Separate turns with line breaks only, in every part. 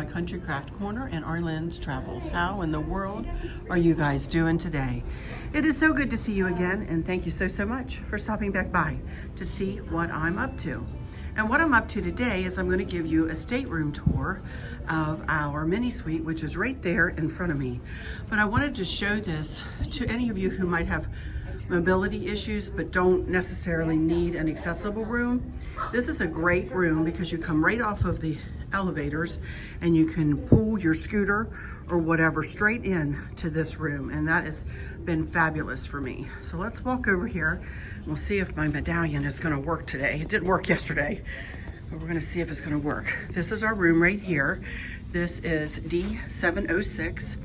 my Country Craft Corner and Arlen's Travels. How in the world are you guys doing today? It is so good to see you again, and thank you so much for stopping back by to see what I'm up to. And what I'm up to today is I'm going to give you a stateroom tour of our mini suite, which is right there in front of me. But I wanted to show this to any of you who might have mobility issues but don't necessarily need an accessible room. This is a great room because you come right off of the elevators and you can pull your scooter or whatever straight in to this room, and that has been fabulous for me. So let's walk over here and we'll see if my medallion is going to work today. It didn't work yesterday, but we're going to see if it's going to work. This is our room right here. This is D706.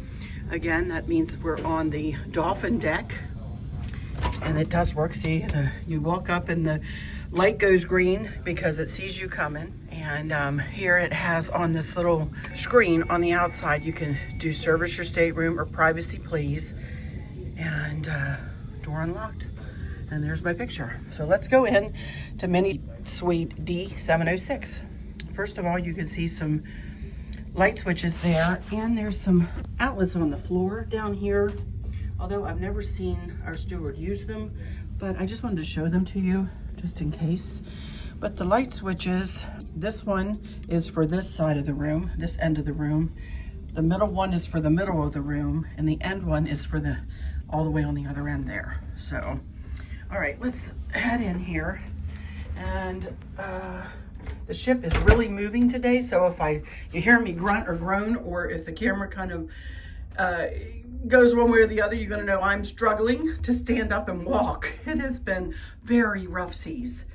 Again, that means we're on the dolphin deck, and it does work. See, you walk up and the light goes green because it sees you coming. And here it has on this little screen on the outside, you can do service your stateroom or privacy please. And door unlocked. And there's my picture. So let's go in to Mini Suite D706. First of all, you can see some light switches there, and there's some outlets on the floor down here. Although I've never seen our steward use them, but I just wanted to show them to you just in case. But the light switches, this one is for this side of the room, this end of the room. The middle one is for the middle of the room, and the end one is for the all the way on the other end there. So, all right, let's head in here. And the ship is really moving today, so if you hear me grunt or groan, or if the camera kind of goes one way or the other, you're going to know I'm struggling to stand up and walk. It has been very rough seas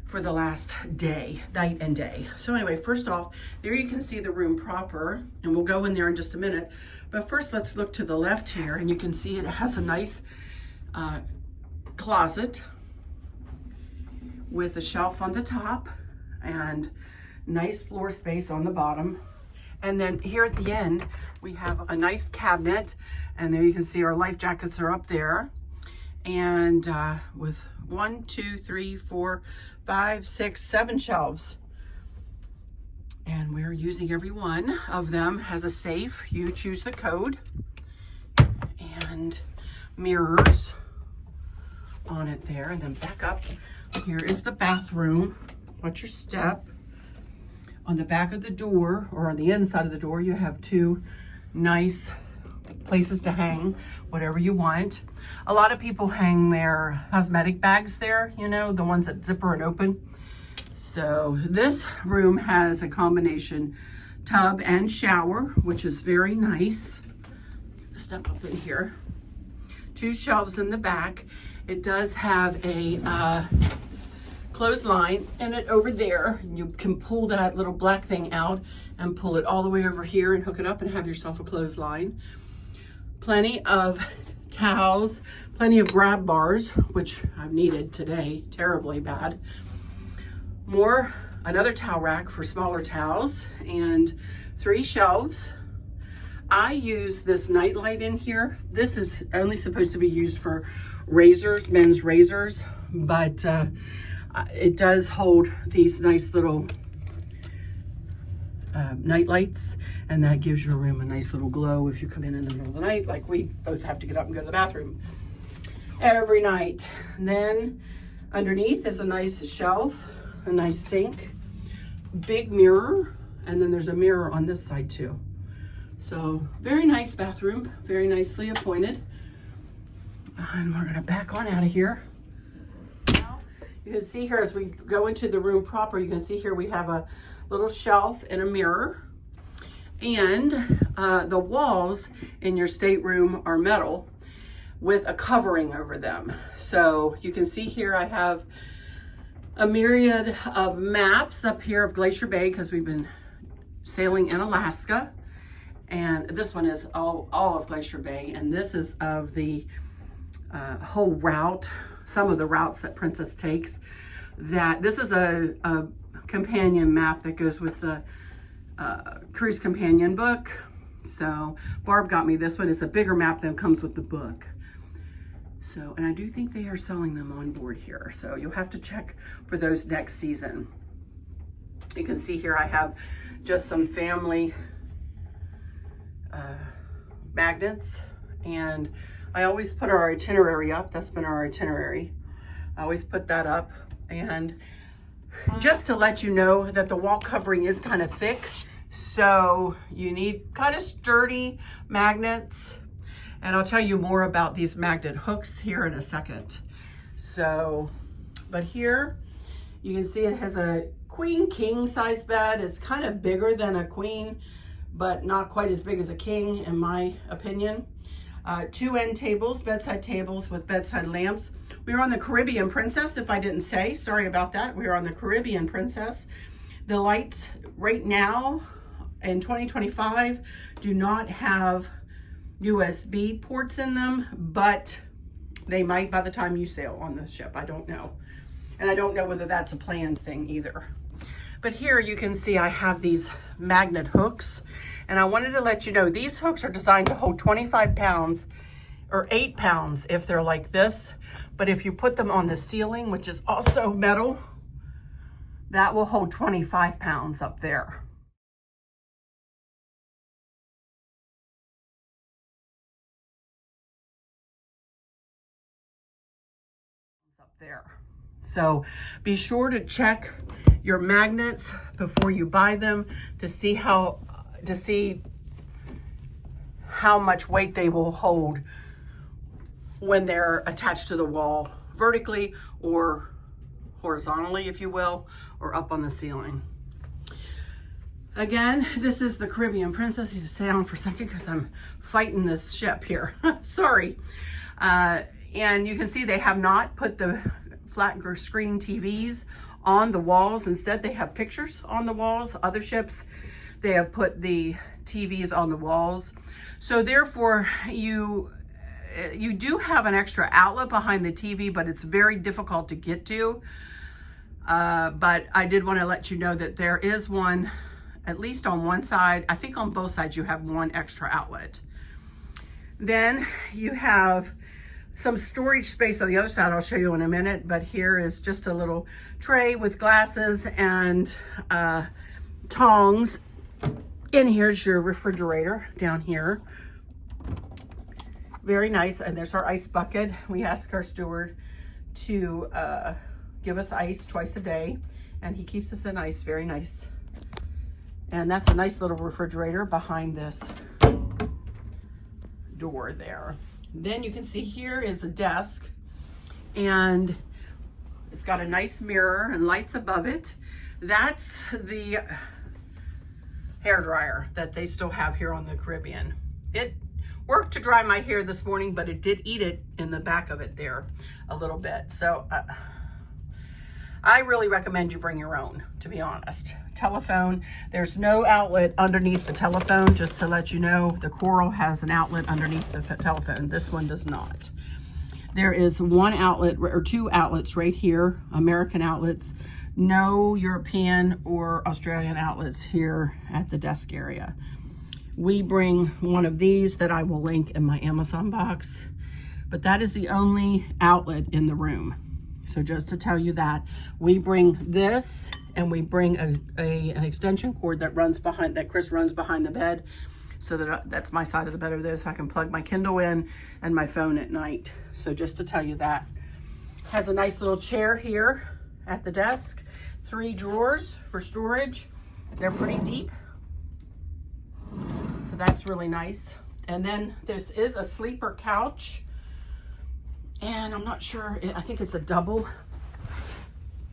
for the last day, night and day. So anyway, first off, there you can see the room proper, and we'll go in there in just a minute. But first, let's look to the left here, and you can see it has a nice closet with a shelf on the top and nice floor space on the bottom. And then here at the end, we have a nice cabinet, and there you can see our life jackets are up there. And with 1, 2, 3, 4, 5, 6, 7 shelves. And we're using every one of them. Has a safe, you choose the code, and mirrors on it there. And then back up, here is the bathroom. Watch your step. On the back of the door, or on the inside of the door, you have 2 nice places to hang whatever you want. A lot of people hang their cosmetic bags there, you know, the ones that zipper and open. So this room has a combination tub and shower, which is very nice. Step up in here. 2 shelves in the back. It does have a clothesline in it over there. You can pull that little black thing out and pull it all the way over here and hook it up and have yourself a clothesline. Plenty of towels, plenty of grab bars, which I've needed today terribly bad. Another towel rack for smaller towels, and 3 shelves. I use this night light in here. This is only supposed to be used for razors, men's razors, but it does hold these nice little night lights, and that gives your room a nice little glow if you come in the middle of the night, like we both have to get up and go to the bathroom every night. And then underneath is a nice shelf, a nice sink, big mirror, and then there's a mirror on this side too. So very nice bathroom, very nicely appointed. And we're gonna back on out of here. You can see here as we go into the room proper, you can see here we have a little shelf and a mirror. And the walls in your stateroom are metal with a covering over them. So you can see here I have a myriad of maps up here of Glacier Bay because we've been sailing in Alaska. And this one is all of Glacier Bay. And this is of the whole route, some of the routes that Princess takes. This is a companion map that goes with the cruise companion book. So Barb got me this one. It's a bigger map than comes with the book. So, and I do think they are selling them on board here. So you'll have to check for those next season. You can see here I have just some family magnets, and I always put our itinerary up. That's been our itinerary. I always put that up, and just to let you know that the wall covering is kind of thick, so you need kind of sturdy magnets, and I'll tell you more about these magnet hooks here in a second. So, but here you can see it has a queen king size bed. It's kind of bigger than a queen, but not quite as big as a king in my opinion. 2 end tables, bedside tables with bedside lamps. We are on the Caribbean Princess, if I didn't say, sorry about that. We are on the Caribbean Princess. The lights right now in 2025 do not have USB ports in them, but they might by the time you sail on the ship, I don't know. And I don't know whether that's a planned thing either. But here you can see I have these magnet hooks, and I wanted to let you know these hooks are designed to hold 25 pounds or 8 pounds if they're like this. But if you put them on the ceiling, which is also metal, that will hold 25 pounds up there. Up there. So be sure to check your magnets before you buy them to see how much weight they will hold when they're attached to the wall vertically or horizontally, if you will, or up on the ceiling. Again, this is the Caribbean Princess. You just stay on for a second because I'm fighting this ship here. Sorry. And you can see they have not put the flat screen TVs on the walls. Instead, they have pictures on the walls. Other ships, they have put the TVs on the walls. So therefore, you do have an extra outlet behind the TV, but it's very difficult to get to. But I did want to let you know that there is one, at least on one side. I think on both sides you have one extra outlet. Then you have some storage space on the other side. I'll show you in a minute, but here is just a little tray with glasses and tongs. And here's your refrigerator down here. Very nice. And there's our ice bucket. We ask our steward to give us ice twice a day, and he keeps us in ice. Very nice. And that's a nice little refrigerator behind this door there. Then you can see here is a desk, and it's got a nice mirror and lights above it. That's the hair dryer that they still have here on the Caribbean. It worked to dry my hair this morning, but it did eat it in the back of it there a little bit. So I really recommend you bring your own, to be honest. Telephone, there's no outlet underneath the telephone, just to let you know. The Coral has an outlet underneath the telephone. This one does not. There is one outlet or 2 outlets right here, American outlets. No European or Australian outlets here at the desk area. We bring one of these that I will link in my Amazon box, but that is the only outlet in the room. So just to tell you that, we bring this, and we bring an extension cord that runs behind, that Chris runs behind the bed, so that that's my side of the bed over there, so I can plug my Kindle in and my phone at night. So just to tell you that. Has a nice little chair here at the desk, 3 drawers for storage. They're pretty deep, so that's really nice. And then this is a sleeper couch, and I'm not sure, I think it's a double.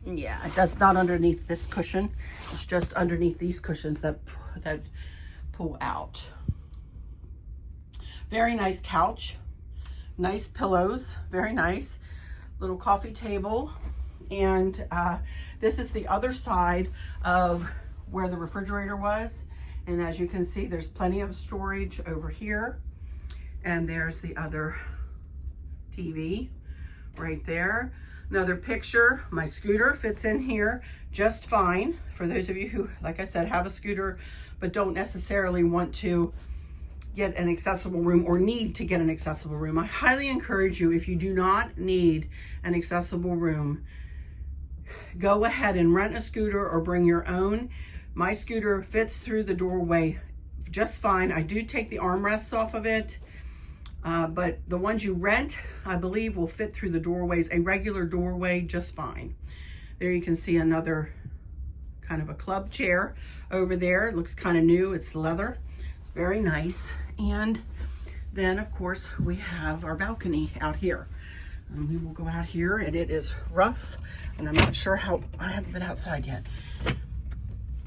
Yeah, that's not underneath this cushion. It's just underneath these cushions that pull out. Very nice couch, nice pillows, very nice. Little coffee table. And this is the other side of where the refrigerator was. And as you can see, there's plenty of storage over here. And there's the other TV right there. Another picture, my scooter fits in here just fine. For those of you who, like I said, have a scooter, but don't necessarily want to get an accessible room or need to get an accessible room, I highly encourage you, if you do not need an accessible room, go ahead and rent a scooter or bring your own. My scooter fits through the doorway just fine. I do take the armrests off of it, but the ones you rent, I believe, will fit through the doorways, a regular doorway, just fine. There you can see another kind of a club chair over there. It looks kind of new. It's leather. It's very nice. And then, of course, we have our balcony out here. And we will go out here, and it is rough, and I'm not sure how, I haven't been outside yet.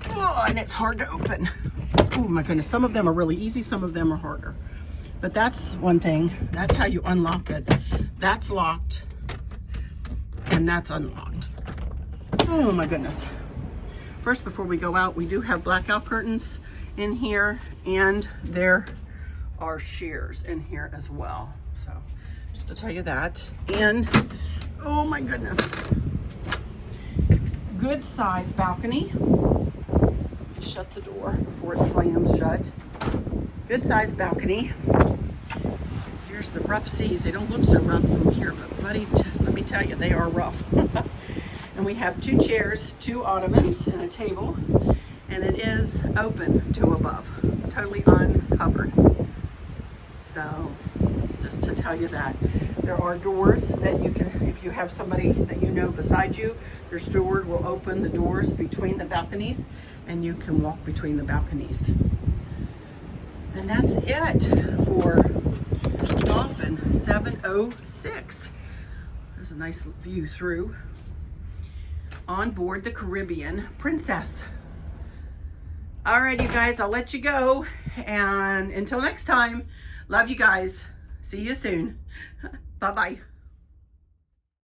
Oh, and it's hard to open. Oh my goodness, some of them are really easy, some of them are harder. But that's one thing, that's how you unlock it. That's locked, and that's unlocked. Oh my goodness. First, before we go out, we do have blackout curtains in here, and there are shears in here as well. So, just to tell you that. And, oh my goodness, good size balcony. Shut the door before it slams shut. Good size balcony. Here's the rough seas. They don't look so rough from here, but buddy, let me tell you, they are rough. And we have 2 chairs, 2 ottomans, and a table, and it is open to above, totally uncovered. So, just to tell you that. There are doors that you can, if you have somebody that you know beside you, your steward will open the doors between the balconies, and you can walk between the balconies. And that's it for Dolphin 706. There's a nice view through. On board the Caribbean Princess. All right, you guys, I'll let you go. And until next time, love you guys. See you soon. Bye-bye.